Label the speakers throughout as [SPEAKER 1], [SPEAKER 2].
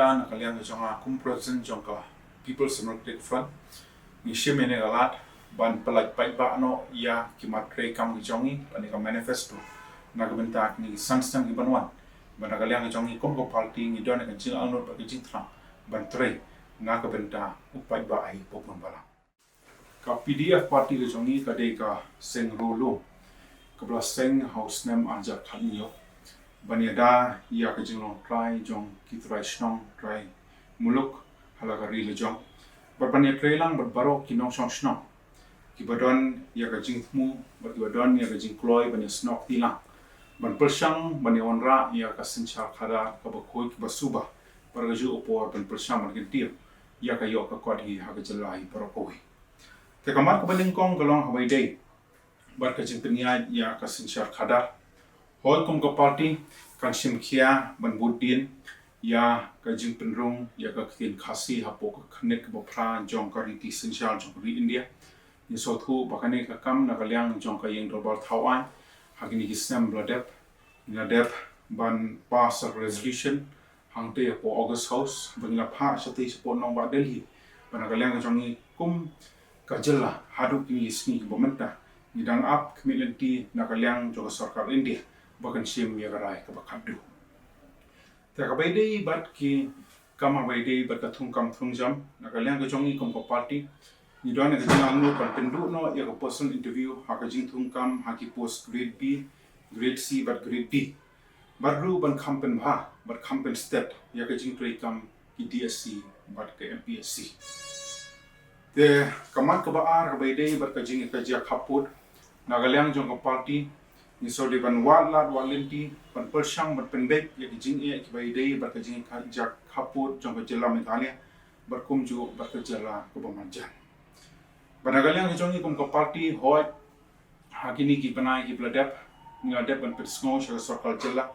[SPEAKER 1] benta nakaliang jonga kumprosen jongka People's Democratic Front ni shimene galat ban pelaj pai ba no ya kimatre kam jongi ani ka manifesto nagbenta ni sansang ibanwan ban nakaliang jongi komko party ni don ka jing alno ba jing tra ban tre nakabenta upai ba ai popon bala ka PDF party ke jongi ka de ka seng rolo ka bla seng house nem anja khanyo baniada ia ka jinglong try jong kitrai snong try muluk halagari le jong barbania trailang barbaro kinong song snong kibadon ia ka jingmu barbadon ia ka jingkloi bani snok tilang ban persang bani onra ia ka senchar khada ka bakoi ki basuba pargaju opor ban persang ban kintir ia ka yo ka kodi ha ka jalai parokoi te kamar ka balingkong galong hawai dei bar ka jingpenia ia ka senchar khada hoi kum ka party kan simkhia ban budin ya ka jingpenrong ya ka khin khasi hapo ka khnek ka phra jong ka riti sensial jong ri India ni so thu bakane ka kam na kalyang jong ka yeng dobal thawan hagini ki sem bladep na dep ban pass a resolution hangte po August house bangla pha sati support nong ba Delhi ban kalyang jong ni kum ka jella hadu ki isni ki bomenta ni dang up community na kalyang jong sarkar India bakan sim ya garai ka bakadu ta ka baidei bat ki kama baidei bat ka thung kam thung jam na ka lyang ka jongi kom ko party ni don ka jang no pan pendu no ya ka personal interview ha ka jing thung kam ha ki post grade B grade C bat grade D baru ban kampen bha bat kampen step ya ka jing trei kam ki DSC bat ka MPSC te kamat ka ba ar ka baidei bat ka jing ka ja khaput na ka lyang jong ka party ni so di ban walat walinti ban persang ban pendek ya jing e ki bai dei ba ka jing ka jak khaput jong ka jela Meghalaya bar kum ju ba ka jela ko bamanjan banagalang ka jong kum ka party hoi hakini ki banai ki bladep ni adep ban persngo sha sarkal jela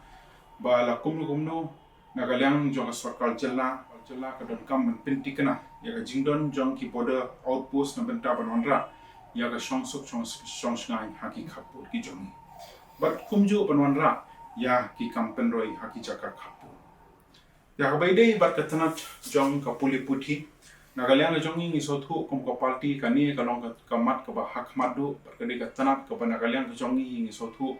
[SPEAKER 1] ba la kum no nagalang jong ka sarkal jela ka don kam ban pintikna ya ka jing don jong ki border outpost na benta ban wanra ya ka shong ngai haki khaput ki jong bat kumju panwanra ya ki kampen roi haki jaka khapu ya ka baidei bat katanat jong ka puli puthi nagalyang jong ni sothu kom ka party kani kalong ka kamat ka ba hakmat du bat kani ka tanat ka nagalyang jong ni sothu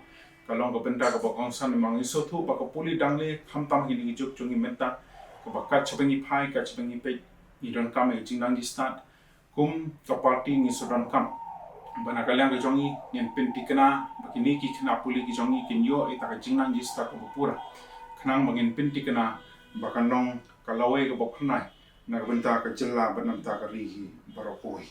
[SPEAKER 1] kalong ka benta ka ba kongsan mang sothu ba ka puli dangle khamtam hi ni juk jongi menta ka ba ka chabangi phai ka chabangi pe ni don kam e jingang di start kum ka party ni sodan kam bana kalyang ka jongi nyen pintikna bakini ki khna puli ki jongi kinyo ita ka jingnang jista ko pura khnang bangin pintikna bakanong kalawe ka bokhnai na benta ka jilla banam ta ka ri barokoi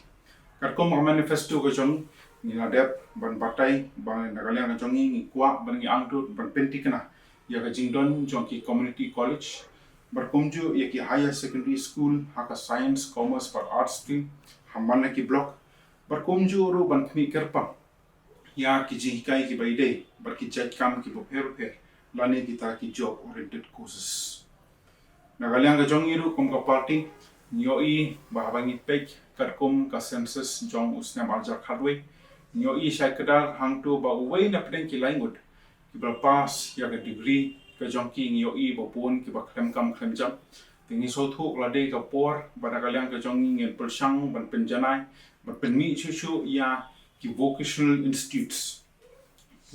[SPEAKER 1] karkom manifesto ka jong ni na dep ban batai ban na kalyang ka jongi ni kwa ban ni angtu ban pintikna ya ka jingdon jongki community college barkumju ya ki higher secondary school haka science commerce par arts stream hamana ki block barkumju ru ban khmi kerpang ya ki jikai ki baidei bar ki jaj kam ki bopher lane ki ta ki job oriented courses nagalyang ka jongi ru kom ka party nyoi bahabangi pek karkum ka census jong usna marja khadwe nyoi shaikadar hangtu ba uwei na pden ki language ki bar pass ya ka degree ka jongki nyoi bopon ki ba khlem kam khlem jam tingi so thuk la de ka por banagalyang ka jongi ngel persang ban penjanai but penmi chu ya ki vocational institutes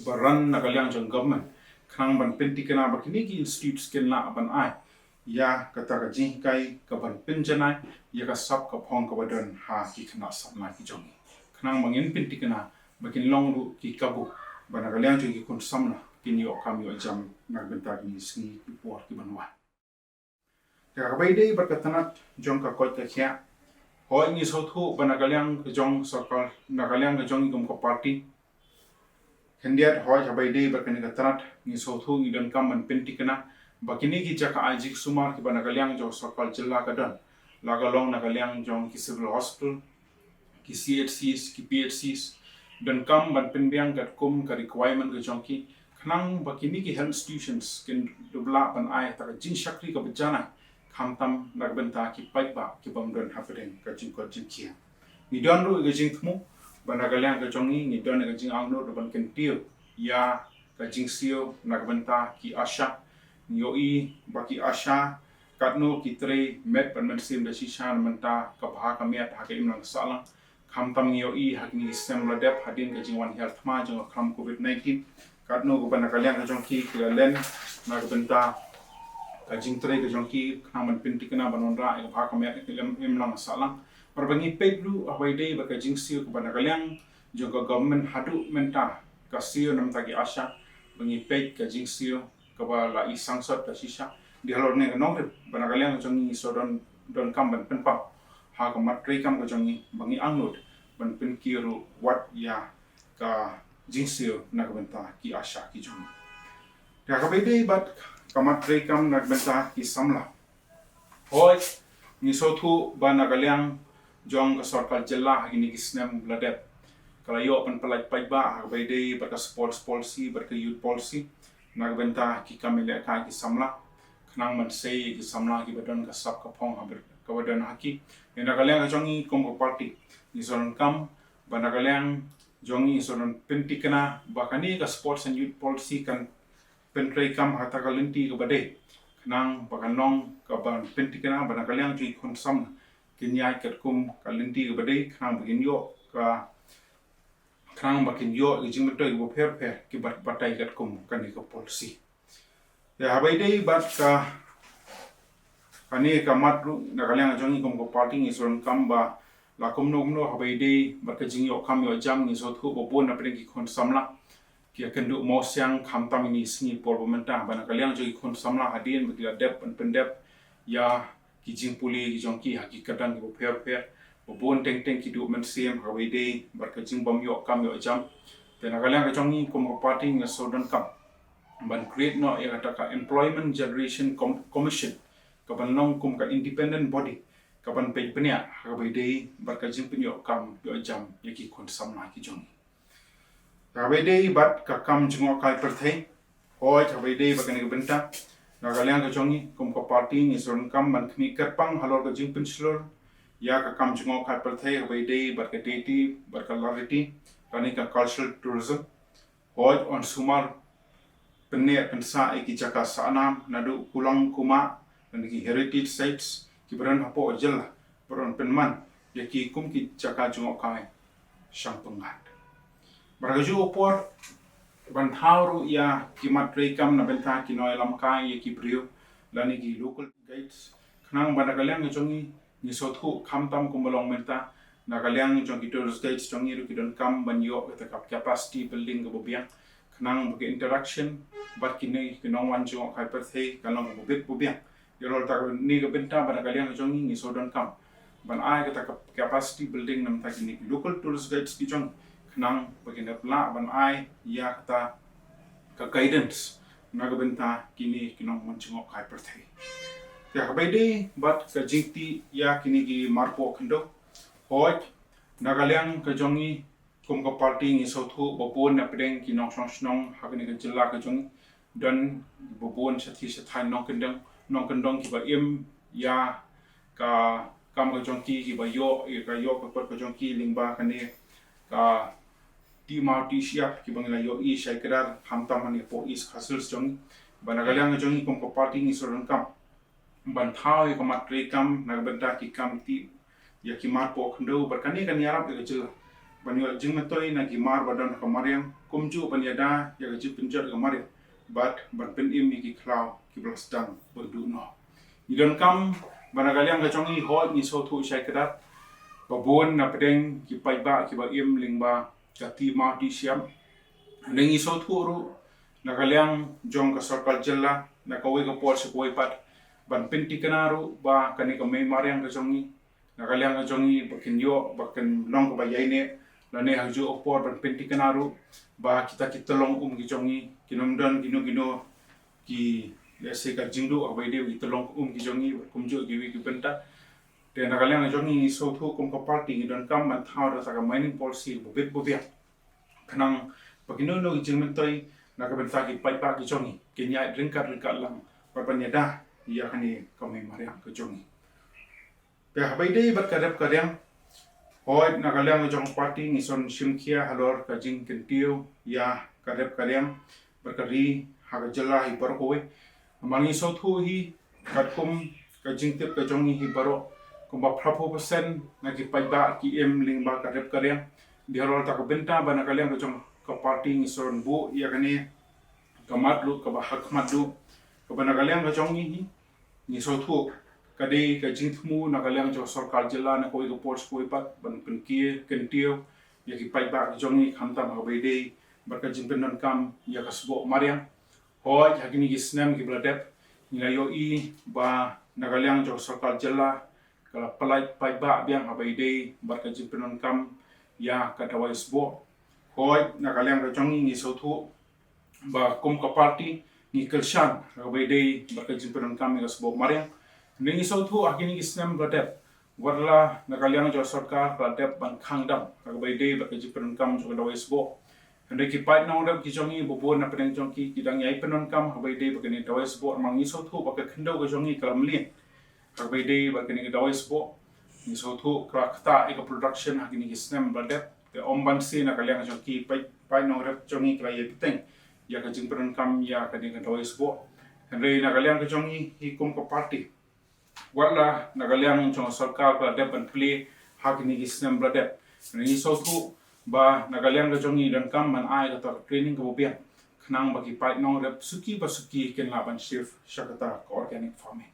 [SPEAKER 1] baran nagalyang jong government khang ban pentikana ba kini ki institutes ken la ban ai ya kata ka jing kai ka ban penjanai ya ka sab ka phong ka badon ha ki khna samna ki jongi khang mangin pentikana ba kin long ru ki kabu ba nagalyang jong ki kon samna kin yo kam yo jam nagbenta ni sni ki por ki banwa ya ka bai dei ba katanat jong ka ko ka khia hoi ni sothu banagalyang jong sarkar nagalyang jong gum ko party hendiat hoi habai dei bakani katrat ni sothu ni don kam man pentikana bakini ki jaka ajik sumar ki banagalyang jong sarkar jilla kadan lagalong nagalyang jong ki civil hospital ki CHCs ki PHCs don kam ban penbiang kat kum ka requirement ka jong ki khnang bakini ki health institutions kin dubla ban ai ta jin shakri ka bajana khamtam nagbenta ki paipa ki bamdon hapedeng ka jing ko jing kia ni don ru ga jing thmu banagalyang ka jongi ni don ga jing angno do ban kentiu ya ka jing sio nagbenta ki asha ni oi baki asha katno kitre met ban sim da shishan menta ka bha ka met ha ke imlang salang kham tam ngio I hakni sem la dep hadin ka jingwan health ma jong kham covid 19 katno go ban ka liang ka jong ki len na ka benta ka jing tre ka jong ki kham ban pin tikna banon ra ka bha ka met imlang salang par bangi peglu awai dei ba ka jing siu ka ban ka liang jong ka government hadu menta ka siu nam ta ki asha bangi peg ka jing siu ka ba la I sangsat ka shisha di halor ne nong bana kalian jong so don kam ban pen pa ha ka mat tre kam ka jong bangi angnut ban pen kiru wat ya ka jingsio na ka benta ki asha ki jong ya ka bede bat ka mat tre kam na benta ki samla hoi ni so thu bana kalian jong ka sarkal jella ini ki snem ladep kala yo pan palai pai ba ka bede bat ka sports policy bat ka youth policy na ka benta ki kamile ka ki samla nang man sei ki samla ki badon ka sap ka phong haber ka badon haki ina kalian ka jongi kom ko party ni sonon kam bana kalian jongi sonon penti kana bakani ka sports and youth policy kan pentrei kam hata kalinti ka bade nang bakanong ka ban penti kana bana kalian ki kon sam kinyai kat kum kalinti ka bade nang bagin yo ka krang bakin yo jing betoi bo per ki bat batai kat kum kan ka policy ya habai dei bat ka kani ka matru na kalian jongi kom ko party ni soron kamba la komno habai dei bat ka jingyo kam yo jam ni so thu bo bon na pren ki kon samla ki akendu mo siang kham tam ni singi por bo menta bana kalian jongi kon samla hadin bi la dep pendep ya ki jing puli ki jongki hakikatan bo per bo bon teng ki du men sim habai dei bat ka jing bom yo kam yo jam tena kalian ka jongi kom ko party ni so don kam ban create no ya kata ka employment generation commission ka ban long kum ka independent body ka ban pe penya ka bai dei bar ka jing penyo kam yo jam yaki kon samna ki jong ka bai dei bat ka kam jingo kai perthei hoi ka bai dei ba ka ni benta na ka liang ka jongi kum ka party ni son kam ban khmi kerpang halor ka jing penslor ya ka kam jingo kai perthei ka bai dei bar ka deti bar ka larity ka ni ka cultural tourism hoi on sumar pennya pensa iki jaka sanam nadu pulang kuma dan ki heritage sites ki beran hapo jel beran penman yaki kum ki jaka jungo kai sang pengat baraju opor ban hauru ya ki matre kam na benta ki noi lam kai yaki brio lani ki local guides khnang bana kaliang jongi ni sothu kham tam kumbalong menta na kaliang jongi tourist guides jongi ru ki don kam ban yo ta capacity building go biang khnang bu interaction bat kini kinong wan jong kai per thei kalong bu bit bu biang yorol ta ni ga benta bana kalian jong ni so don kam ban ai ka capacity building nam ta kini local tourist guides ki jong khnang bagin pla ban ai ya ta ka guidance na ga benta kini kinong wan jong kai per thei ya bai dei bat ka jingti ya kini gi marpo khndo hoj nagaliang ka jongi kum ka party ni so thu bopon na pedeng ki nong snong hakni ka jilla ka jong dan bopon sathi sathai nong kendong ki ba im ya ka kam ka jong ki ba yo ka jong ki lingba ka ne ka ti ma ti siap ki bangla yo I shai kadar ham tam ni po is khasul jong banagaliang ka jong kum ka party ni so ran kam ban thau ka matre kam na benta ki kam ti ya ki mar po khndo barkani kan yarap ka jilla banyo jingmatoi na gimar badan kamariang kumju panyada ya gaji penjat kamari but ban pen im ki klau ki blastang bodu no idon kam banagaliang ka chongi ho ni so thu shai kadat babon na pedeng ki pai ba ki ba im lingba ka ti ma ti siam nengi so thu ru nagaliang jong ka sarkal jella na ka we ka por se koi pat ban pen ti kanaru ba kani ka me mariang ka chongi nagaliang ka chongi bakin yo bakin long ka ba yaine lane haju opor ban penti kanaru ba kita long ki jongi kinomdan gino ki lese ka jingdu abai de kita long ki jongi kumjo ki wi ki penta te na kalian jongi so thu kum ka party ni don kam man thau da ka mining policy bo bit bo bia kanang bagino no jingmentoi na ka benta ki pai pa ki jongi kenya ringkat lang parpanyada ya kani kami mariam ka jongi te abai de bat kadang hoi na kaliang jong party ni son simkhia halor ka jing kentiu ya kadep kaliang berkari haga jela hi parkoi mangi so thu hi katkum ka jingtip ka jongi hi baro kumba prapo persen ngaki paiba ki lingba ka rep karya di harol ta ka benta bana kaliang ka jong ka party ni soron bu ya kani ka matlu ka ba hak matlu ka bana kaliang ka jongi hi ni so thu ka de ka jingtmu na kaliang jo sarkar jilla na koi ka pors koi pat ban penkie kentio ya ki paiba ka jongi khamta ma be de barka jingpen non kam ya ka sbo mariang hoi hakini ki snem ki bladep ngayo i ba nagaliang jo sarkar jilla kala palai paiba biang habai de barka jingpen kam ya ka dawai sbo hoi nagaliang ka jongi ni so thu ba kum ka party ni kelshan habai de barka jingpen kam ya sbo mariang ni so thu hakini ki snem bladep warla nagaliang jo sarkar bladep ban khangdam habai de barka jingpen kam jo dawai sbo Hendak kipat na orang kijongi bobor na penang jongki kidang yai penon kam habai de bagani dawai sbo mang iso thu baka khendo ka jongi kalam lin habai de bagani dawai sbo iso thu krakta eka production hakini kisnem badet te omban si na kaliang jongki pai na orang jongi kala yai piteng ya ka jing penon kam ya ka ding dawai sbo hendak na kaliang ka jongi hikum ka party wala na kaliang jong sarkar ka depan play hakini kisnem badet ni iso thu ba nagaliang ka jongi dan kam man ai ka tar training ka bobian khnang bagi pai nong rep suki basuki ken laban shift shakata organic farming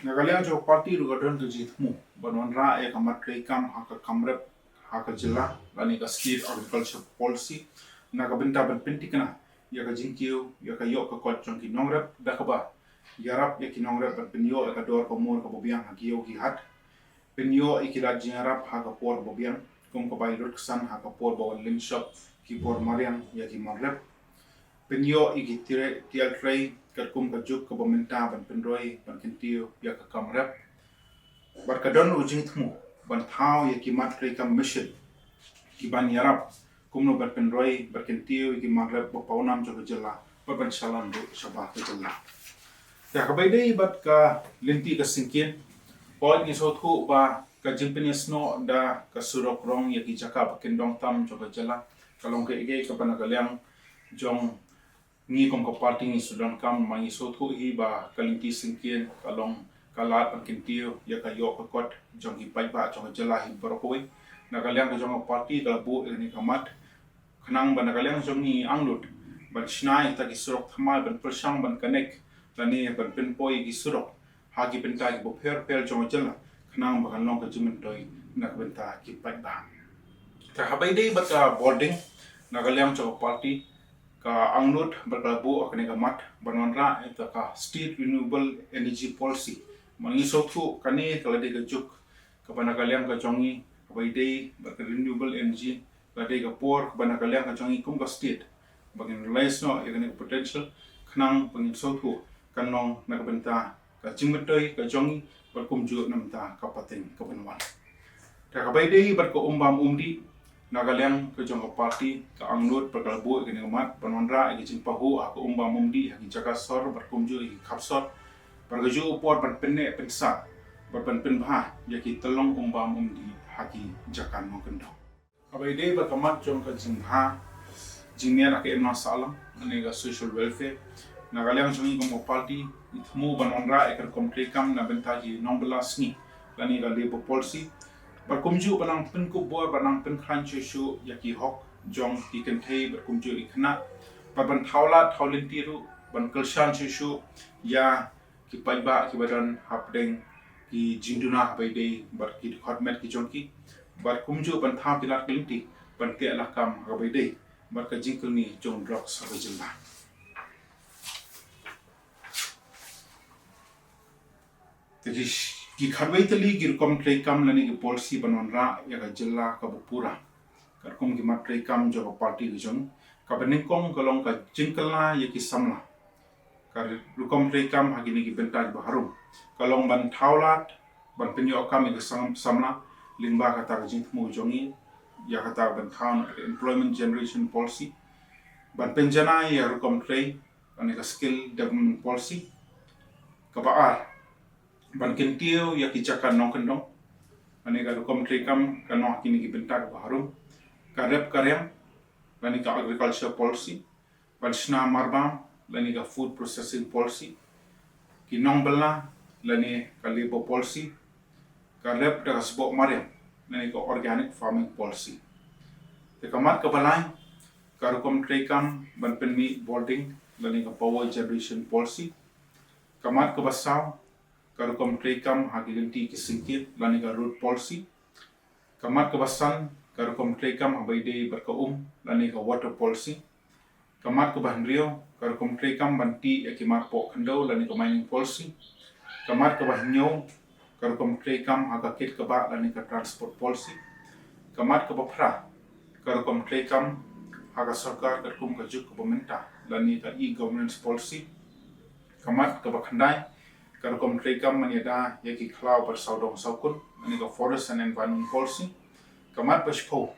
[SPEAKER 1] nagaliang jo party ru gadon tu jit mu banwan ra e kamat rei kam ha ka kamrep ha ka jilla lani ka state agriculture policy na ka benta ban pentikna ya ka jinkio ya ka yo ka kot jong ki nong rep da ka ba yarap ya ki nong rep ban penyo ka dor ka mor ka bobian ha ki yo ki hat penyo ikilat jingarap ha ka por bobian kum ka bai rut san ha ka por bawal lim shop ki por mariang ya ki marrep penyo igi tire tial trei kat kum ka juk ka bomenta ban pendroi ban kentio ya ka kamrep bar ka don ujing thmu ban thau ya ki mat trei kam mission ki ban yarap kum no ban pendroi ban kentio ki marrep ba paunam jo jela ba ban shalan do shabah ka jela ya ka bai dei bat ka linti ka singkin poi ni so thu ba ka jingpenis no da ka surok rong ya ki jaka pakendong tam jo ka jala kalong ke ege ka panagaliang jong ni kom ka party ni sudan kam mangi so thu hi ba kalinti singkien kalong kalat pakentio ya ka yo ka kot jong hi pai ba jong jala hi borokoi nagaliang ka jong party ka bu ni kamat khnang ba nagaliang jong ni anglut ban shnai ta ki surok thamal ban persang ban connect tani ban penpoi ki surok ha ki pentai ki bo pher jong jala nang bakan long ka jimen doi nak benta ki pai ba ta habai dei baka boarding nagaliang cho party ka angnut baka bu akne ka mat banon ra eta ka state renewable energy policy mangi so thu kane kala de ka juk ka banagaliang ka jongi habai dei baka renewable energy la de ka por banagaliang ka jongi kum ka state bagin realize no ekane potential khnang pangin so thu kanong nak benta ka jimen doi ka jongi berkum ju namta kapating kebenuan. Takabai dei berko umbam umdi nagaliang ke jong party ka angnut perkalbu ke ngamat panwanra ke jing pahu aku umbam umdi haki jaga sor berkum ju i kapsor bergaju upor ban penne pensa berban pen bah yaki telong umbam umdi haki jakan mongkendo. Abai dei berkamat jong ke jing ha jingnya ke masalah nega social welfare nagaliang jongi ko party itmu banonra ekar komplekam na bentaji nombelas ni lani ga labor policy berkumju banang penku bor banang pen khanche shu yaki hok jong ti kentei berkumju ikna ban thawla thawlin tiru ban kalshan shu ya ki paiba ki badan hapdeng ki jinduna habai dei bar ki hotmet ki jongki berkumju ban thaw tilat kelinti ban te lakam habai dei bar ka jingkul ni jong drugs habai jilla jadi ki kharwai tali ki kom trei kam lani ki policy banon ra ya ka jilla ka bupura kar kom ki mat trei kam jo party ki jong ka bening kong kalong ka jingkala ya ki samla kar kom trei kam hagini ki bentaj baharum kalong ban thaulat ban penyo kam ki samla lingba ka ta jing mu jongi ya ka ta ban thaun employment generation policy ban penjana ya kom trei ani ka skill development policy ka baar ban kentio ya ki jakan nong kendong ani ka kom trei kam kanong kini ki bentaj baharum karep karyam lani ka agriculture policy ban shna marbam lani ka food processing policy ki nong bala lani ka Labour policy ka rep da sebok mariam lani ka organic farming policy te kamat ka balai ka rukom trekam ban penmi boarding lani ka power generation policy kamat ka basaw ka rukom trekam hagiganti kisingkit lani ka road policy kamat ka basan ka rukom trekam habaide berkaum lani ka water policy kamat ka bahnrio ka rukom trekam banti akimat po kando lani ka mining policy kamat ka bahnyo ka rukom trekam hagakit ka ba lani ka transport policy kamat ka bapra ka rukom trekam haga sarkar ka rukom ka juk ka pemerintah lani ka e-governance policy kamat ka bakhandai ka rukom trekam maniada yaki klau bersaudong saukun lani ka forest and environment policy kamat bashpo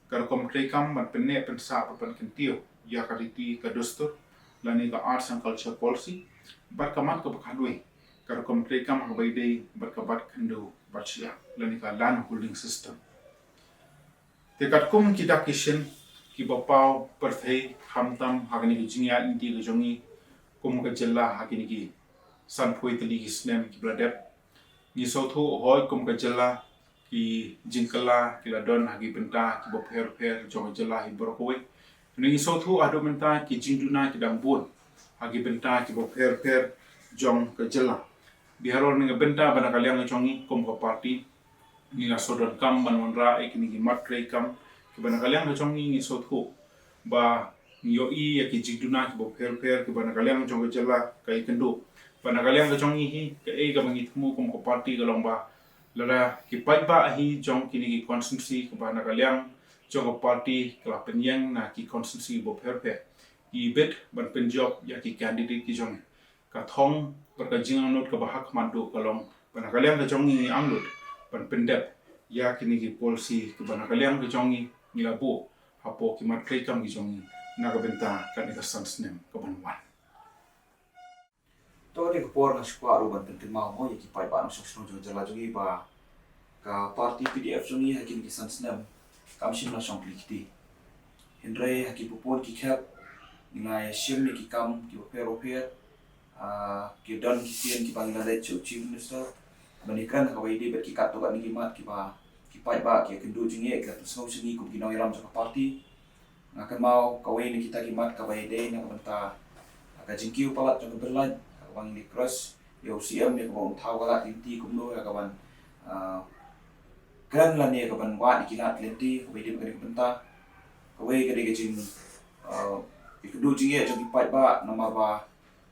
[SPEAKER 1] ka rukom trekam ban penne pensa papan kentio ya kariti ka dustur lani ka arts and culture policy bar kamat ka bakhadui ka rukom trekam habaide berkabat kendo barcia lani ka land holding system tekat kum kita kishin ki bapau perthei hamtam hagani ki jingya inti ka jongi kum ka jella hagini ki sanpoi tali ki snem ki bladep ni sothu hoi kum ka jella ki jingkala ki ladon hagi benta ki bapher jong jella hi borokoi ni sothu adu menta ki jingduna ki dambun hagi benta ki bapher jong ka jella biharol ni benta bana kaliang chongi kum ka party ni la sodon kam ban monra ekini ki matre kam ki bana kaliang chongi ni sothu ba yo i ya ki jigduna ki bo per ki bana kaliang chong jela kai kendo bana kaliang chongi hi ke e ka bangi thmu kum ka party ka lomba lara ki pai ba hi jong kini ki constituency ki bana kaliang chong ka party ka penyang na ki constituency bo per i bet ban penjob ya ki candidate ki jong ka thong berka jingang not ka bahak mandu kalong bana kaliang ka chongi anglut ban pendep ya kini ki policy ki bana kaliang ka chongi ngilabu hapo ki matre kam ki chongi naga benta kan ka sansnem ka banwan
[SPEAKER 2] to ni ko por na skwa ro ban penting mau mo ki pai ba no sosno jo jala jogi ba ka party pdf chongi hakin ki sansnem kamshin na song likti hindrai haki popon ki khap ngai shim ni ki kam ki pero ki don ki sien ki Bangladesh chief minister banikan ka waidi ber ki kat to kan ki mat ki ba ki pai ba ki kendu jinge ka so singi ku ki no iram ka party ngakan mau ka wai ni kita ki mat ka waidi na banta ka jingkiu palat ka berlan ka wang ni cross yo siam ni ko thau ka tinti kum no ka ban kan la ni ka ban wa ni ki lat lenti waidi ka banta ka wai ka de jing kendu jinge ka ki pai ba nama ba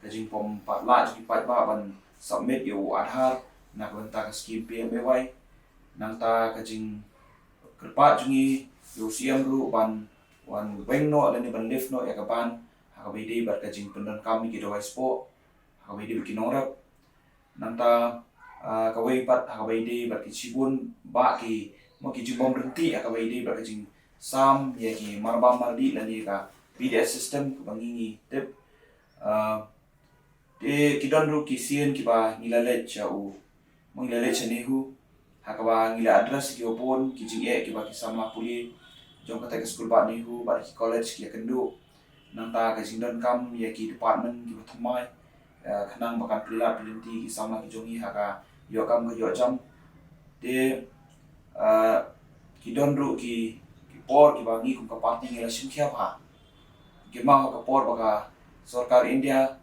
[SPEAKER 2] kajing pom patla jadi pai ba ban submit yo Aadhaar na banta ka scheme PMAY nang ta kajing kerpa jungi yo siam ru ban wan weng no dan ban lift no ya ka ban ha ka bidi bar kajing pendan kami ki dawai spo ha ka bidi ki norap nang ta ka wei pat ha ka bidi bar ki cibun ba ki mo ki jibom berhenti ha ka bidi bar kajing sam ya ki marba mardi dan ka BDS system bangingi tip de kidon ru kisien ki ba ngilale chau mangilale chanehu hakaba ngila address ki opon ki jinge ki ba ki sama puli jong kata ke school ba nehu ba ki college ki kendu nanta ka jingdon kam ya ki department ki bathmai khanang bakan pila pilinti ki sama ki jongi haka yo kam ka yo jam de kidon ru ki por ki ba ngi kum ka party ngila simkhya ba ki ma ka por ba ka sarkar India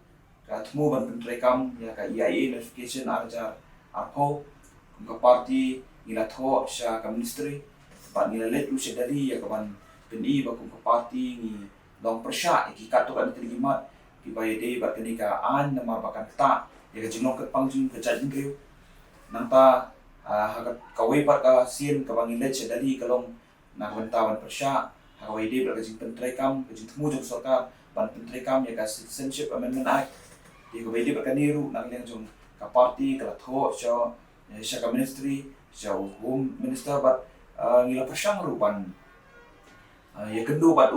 [SPEAKER 2] ka thmu ban pentrekam ya ka EIA notification arja arpo ka party ngila tho sha ka ministry ba ngila let lu sedari ya ka ban peni ba ka party ni long persha ki ka to ka terima ki ba de ba kani ka an nama ba kan ta ya ka jinong ka pangjung ka chat ngriu nanta ha ka wei pa ka sien ka bang let sedari ka long na ban persha ha wei de ba ka jing pentrekam ka jing thmu jong sarkar ban pentrekam ya ka citizenship amendment act di ko bedi bakaniru nang leng jong ka party ka tho cho sha ka ministry cha home minister bat ngila pasang rupan ya kendu bat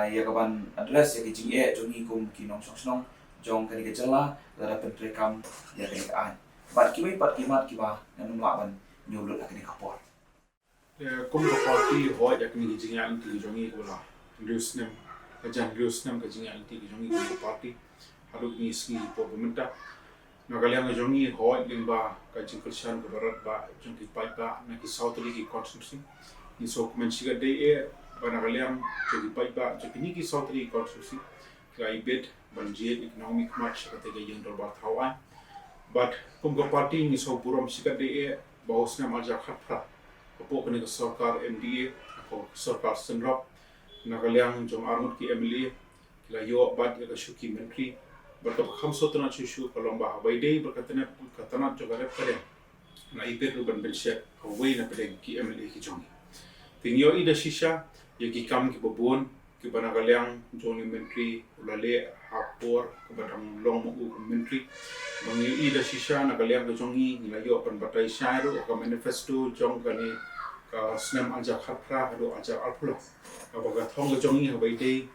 [SPEAKER 2] ya ka ban address ya ki jing e jong kum ki nong song jong ka ni ka jala da pentrekam ya ka an bat ki bat ki mat ki ba nang la ban nyulut ka ni ka por
[SPEAKER 1] kum ka party ho ya kini jing ya inti jong ko la lusnem ka jan lusnem ka jing ya inti jong ko party harus ni ski po pemerintah Nagaliang ke jongi hoi lingba ka jingkal shan ke barat ba jong ki pai ba na ki south ki constituency ni so men siga de ba nagaliang jong ki pai ba jong ki south ki constituency ka ibet ban je economic match ka te yang dor ba thawai but kum ko party ni so buram siga de ba osna malja khapra ko ko ni sarkar MDA ko sarkar senrap nagaliang jong armut ki MLA kila yo bat ka shuki menteri berkat khamso tana chushu kalomba habaidei berkatana katana jogarep kare na ibet ruban benshet away na pedeng ki MLA ki jongi tingyo ida shisha ye ki kam ki bobon ki banagaliang joni menteri ulale hapor ke badang long mu menteri bangi ida shisha na kaliang ke jongi ni layo pan batai shairu ka manifesto jong kani ka snem aja khapra do aja alpula ka baga thong ke jongi habaidei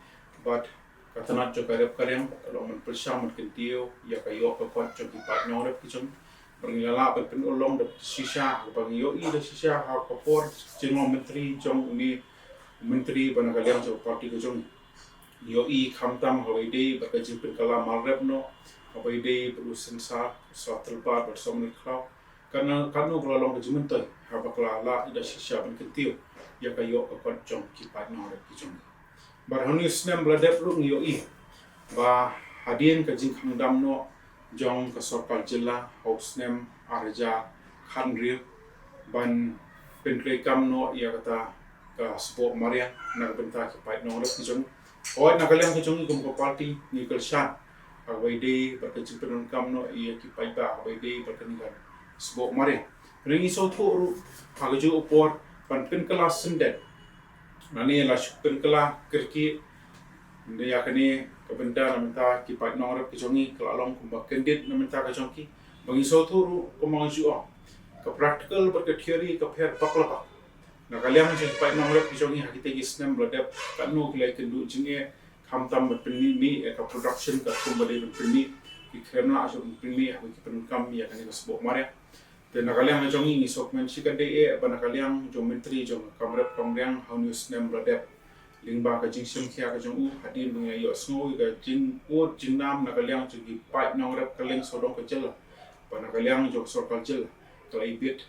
[SPEAKER 1] but katanat jo karep kareng kalau men persam kentiu ya kayo ka kwat jo ki pat nyorep ki jong berngala pen ulong de shisha bang yo I de shisha ha ka por jeng menteri jong ni menteri banagaliang jo parti ko jong yo I khamtam hawai ba ka jing pen kala malrep no hawai de berusen sa terbat bersama ni klau karena kanu kalau ke jimen toy ha ba kala la ida shisha pen kentiu ya kayo ka kwat jong ki pat nyorep ki jong barhani snem bladep lu ngiyo I ba hadien ka jing khangdam no jong ka sarkar jilla haus snem arja khanri ban pentre kam no ya kata ka sport maria na benta ki pai no rep jong oi na kalem ki jong kum ko party ni kal shan awai de ba ka jing pen kam no ya ki pai ba awai de ba ka ni ka sport maria ringi so thu ru ha ga ju upor pan pen kelas sendet nani la shukun kala kerki nde yakani kabenda namenta ki pat norep ki jongi kalalong kumba kendit namenta ka jongi bangi sotu ko mangu ka practical ber ka theory ka pher paklapa na kaliam je pat norep ki jongi hakite ki snem bladep kanu ki lai kendu jinge khamtam penni mi ka production ka kumba de penni ki khremna aso penni ha ki pen kam ya kani ka sbo maria dan nakaliang na jongi ni sok men chika de ba nakaliang jong menteri jong kamrep kongrang haunius nem bladep lingba ka jing sim khia ka jong u hadin bunga yo sngo ka jing o jingnam nakaliang chugi pai nongrep kaleng sodong ka jela ba nakaliang jong sorkal jela kalai bit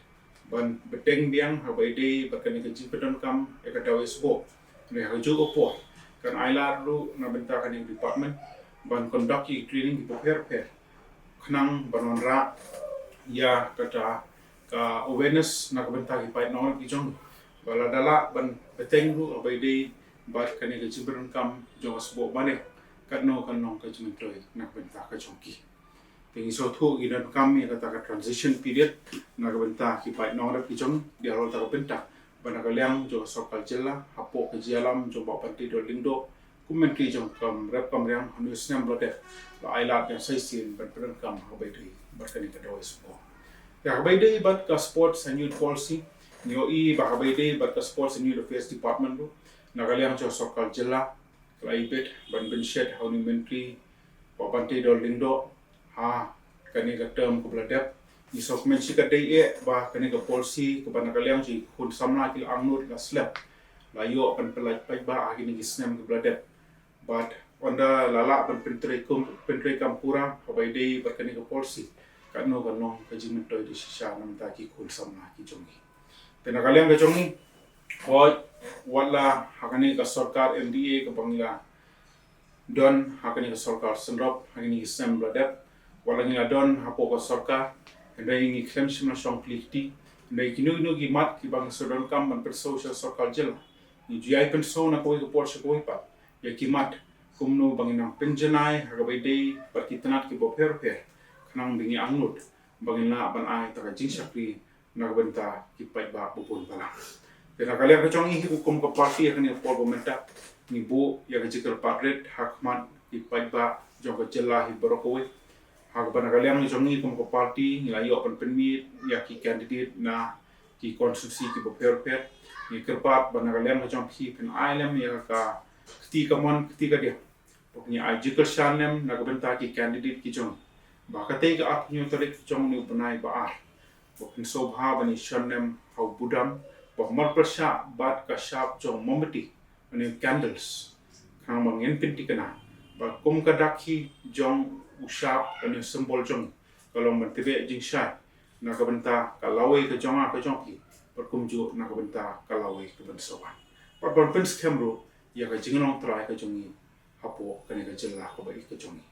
[SPEAKER 1] ban beteng biang habai de ba kan ka jing pedon kam e ka dawe sbo ne ha ju opo kan aila ru na benta kan department ban conduct training ki prepare khnang banonra ya kata ka awareness na kabenta ki pai nong ki jong bala dala ban beteng ru abai de bat kani ka jibran kam jong sbo bane katno kanong ka jimtoy na kabenta ka jong ki tingi so thu gi dan kam ya kata ka transition period na kabenta ki pai nong ki jong dia ro ta kabenta bana kaliang jo sokal jela hapo ka jialam jo ba panti do lingdo kumen ki jong kam rep kam riang hanu snam blote la ailat yang sai sin ban pran kam abai de berkani ka dawe sport. Ya habaide bat ka sports and youth policy nio I ba habaide bat ka sports and youth affairs department do nagaliang cho sokal jilla klaibet ban benshet hauni menteri papante do lindo ha kani ka term ko bladep ni sok men sika dei ba kani ka policy ko ban nagaliang ji khun samla kil angnut la slap la yo pan pelai pai ba agini gisnem ko bladep but onda lala ban pentre kampura habaide bat kani ka policy kano kanong kajimen toy di shisha nam ta ki khul samna ki jongi tena kaliang ka jongi hoi wala hakani ka sarkar MDA ka bangla don hakani ka sarkar senrop hakani ki sem bladep wala ngi don hapo ka sarkar ndai ngi klem simna song klikti ndai kinu ki mat ki bang sodon kam ban per social sarkar jela ni GI penso na koi ka porse koi pa ya ki mat kumno bangina penjanai hagabai dei partitanat ki boper nang bingi angnut bangina ban ai ta jing sakri na benta ki pai ba bupun bala tena kalian ka chong hi hukum ka party kan ni por gomenta ni bo ya ka jikal patret hakman ki pai ba jong ka jela hi borokowe hak ban kalian ni chong hi hukum ka party ni layo pan penmi ya ki candidate na ki konstitusi ki boper ni kerpat ban kalian ka chong hi pen ailem ya ka ketika dia pokoknya jikal shanem na benta ki candidate ki chong bakate ka apnyo tarik jong ni banai ba bokin sobha bani shanem hau budam ba mar prasha bat ka shap jong momati ani candles khang mangin pinti kana ba kum ka dakhi jong ushap ani symbol jong kalau mentebe jing syai na ka benta ka lawe ka jonga ka jongki perkumju na ka benta ka lawe ka ben sowan par ban pen skemro ya ka jingnong trai ka jongi hapo ka ne ka jilla ka ba ka jongi